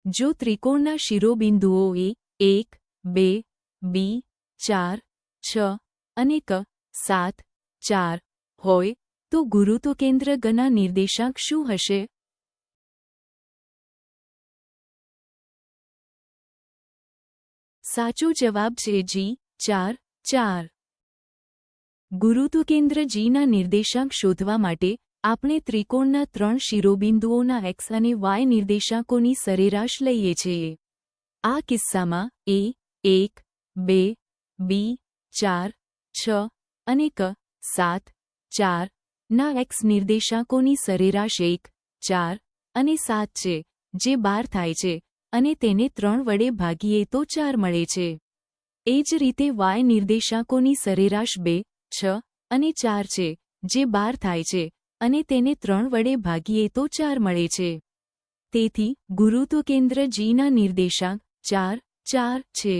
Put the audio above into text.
જો ત્રિકોણના શિરોબિંદુઓ એ 1, 2, બી 4, 6 અને ક 7, 4 હોય તો ગુરુત્વકેન્દ્ર ગના નિર્દેશાંક શું હશે? સાચો જવાબ છે જી 4, 4. ગુરુત્વકેન્દ્ર જીના નિર્દેશાંક શોધવા માટે આપણે ત્રિકોણના 3 શિરોબિંદુઓના એક્સ અને વાય નિર્દેશાંકોની સરેરાશ લઈએ છીએ. આ કિસ્સામાં એ 1, 2, બી 4, 6 અને ક 7, 4 ના એક્સ નિર્દેશાંકોની સરેરાશ 1, 4 અને 7 છે, જે 12 થાય છે, અને તેને 3 વડે ભાગીએ તો 4 મળે છે. એ જ રીતે વાય નિર્દેશાંકોની સરેરાશ 2, 6 અને 4 છે, જે 12 થાય છે, અને તેને 3 વડે ભાગીએ તો 4 મળે છે. તેથી ગુરુત્વકેન્દ્ર જીના નિર્દેશાંક 4, 4 છે.